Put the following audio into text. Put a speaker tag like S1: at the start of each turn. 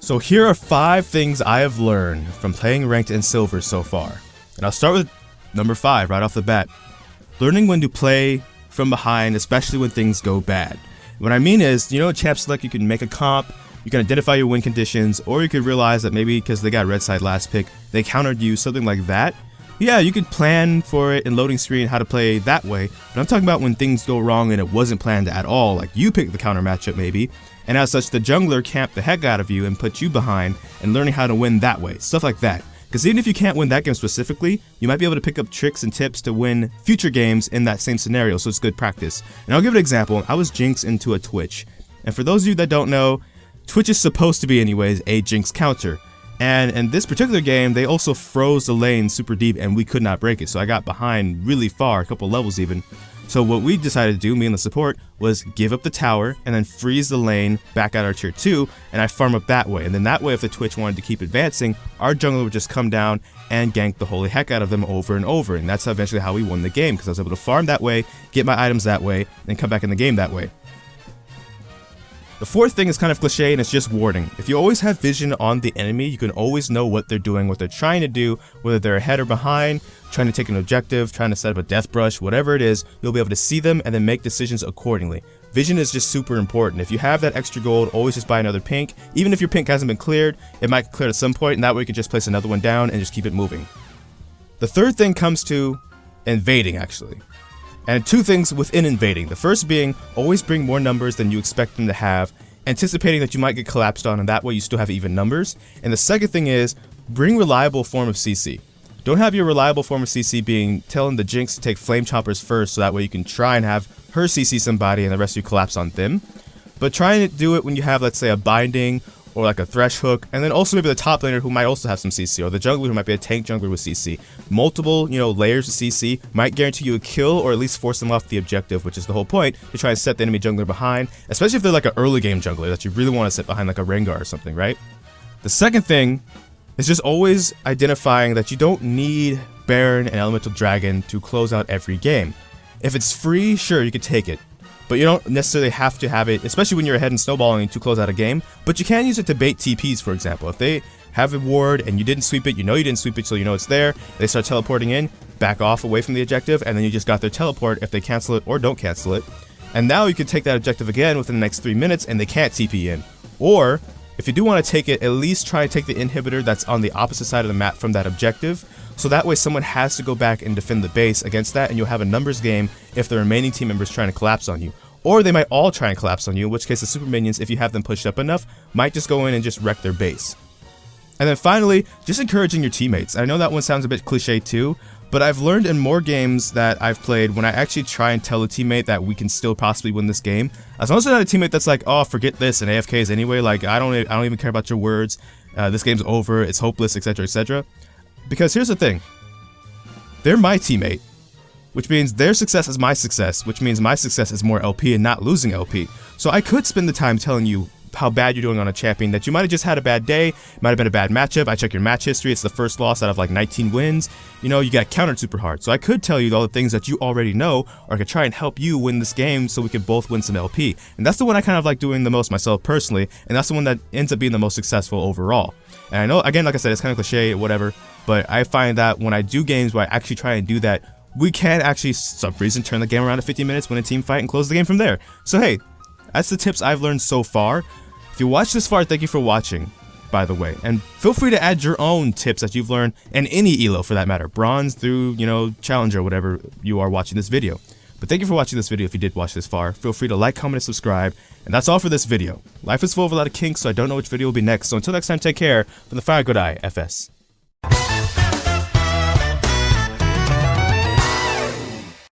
S1: So here are 5 things I have learned from playing ranked in silver so far. And I'll start with number 5 right off the bat. Learning when to play from behind, especially when things go bad. What I mean is, you know, Champ Select, you can make a comp, you can identify your win conditions, or you could realize that maybe because they got red side last pick, they countered you, something like that. Yeah, you could plan for it in loading screen how to play that way, but I'm talking about when things go wrong and it wasn't planned at all, like you picked the counter matchup maybe, and as such the jungler camped the heck out of you and put you behind, and learning how to win that way, stuff like that. Because even if you can't win that game specifically, you might be able to pick up tricks and tips to win future games in that same scenario, so it's good practice. And I'll give an example. I was Jinx into a Twitch, and for those of you that don't know, Twitch is supposed to be anyways a Jinx counter. And in this particular game, they also froze the lane super deep and we could not break it. So I got behind really far, a couple levels even. So what we decided to do, me and the support, was give up the tower and then freeze the lane back at our tier 2, and I farm up that way. And then that way, if the Twitch wanted to keep advancing, our jungler would just come down and gank the holy heck out of them over and over. And that's eventually how we won the game, because I was able to farm that way, get my items that way, and come back in the game that way. The 4th thing is kind of cliche, and it's just warding. If you always have vision on the enemy, you can always know what they're doing, what they're trying to do, whether they're ahead or behind, trying to take an objective, trying to set up a death brush, whatever it is, you'll be able to see them and then make decisions accordingly. Vision is just super important. If you have that extra gold, always just buy another pink. Even if your pink hasn't been cleared, it might clear at some point, and that way you can just place another one down and just keep it moving. The 3rd thing comes to invading, actually. And 2 things within invading. The first being, always bring more numbers than you expect them to have, anticipating that you might get collapsed on, and that way you still have even numbers. And the second thing is, bring reliable form of CC. Don't have your reliable form of CC being telling the Jinx to take Flame Choppers first, so that way you can try and have her CC somebody and the rest of you collapse on them. But trying to do it when you have, let's say, a binding, or like a Thresh hook, and then also maybe the top laner who might also have some CC, or the jungler who might be a tank jungler with CC. Multiple, you know, layers of CC might guarantee you a kill, or at least force them off the objective, which is the whole point, to try and set the enemy jungler behind, especially if they're like an early game jungler that you really want to sit behind, like a Rengar or something, right? The second thing is just always identifying that you don't need Baron and Elemental Dragon to close out every game. If it's free, sure, you could take it. But you don't necessarily have to have it, especially when you're ahead and snowballing to close out a game. But you can use it to bait TPs, for example. If they have a ward and you didn't sweep it, you know you didn't sweep it, so you know it's there. They start teleporting in, back off away from the objective, and then you just got their teleport if they cancel it or don't cancel it. And now you can take that objective again within the next 3 minutes and they can't TP in. Or, if you do want to take it, at least try and take the inhibitor that's on the opposite side of the map from that objective. So that way someone has to go back and defend the base against that, and you'll have a numbers game if the remaining team members trying to collapse on you. Or they might all try and collapse on you, in which case the super minions, if you have them pushed up enough, might just go in and just wreck their base. And then finally, just encouraging your teammates. I know that one sounds a bit cliche too, but I've learned in more games that I've played, when I actually try and tell a teammate that we can still possibly win this game, as long as they're not a teammate that's like, oh, forget this and AFKs anyway, like I don't even care about your words, this game's over, it's hopeless, etc, etc. Because here's the thing, they're my teammate, which means their success is my success, which means my success is more LP and not losing LP. So I could spend the time telling you how bad you're doing on a champion, that you might have just had a bad day, might have been a bad matchup. I check your match history, it's the first loss out of like 19 wins. You know, you got countered super hard. So I could tell you all the things that you already know, or I could try and help you win this game so we can both win some LP. And that's the one I kind of like doing the most myself personally, and that's the one that ends up being the most successful overall. And I know, again, like I said, it's kind of cliche, whatever, but I find that when I do games where I actually try and do that, we can actually, for some reason, turn the game around in 50 minutes, win a team fight, and close the game from there. So hey, that's the tips I've learned so far. If you watched this far, thank you for watching, by the way. And feel free to add your own tips that you've learned, and any elo for that matter. Bronze through, you know, Challenger, whatever you are watching this video. But thank you for watching this video if you did watch this far. Feel free to like, comment, and subscribe. And that's all for this video. Life is full of a lot of kinks, so I don't know which video will be next. So until next time, take care. From the Fire Good Eye, FS.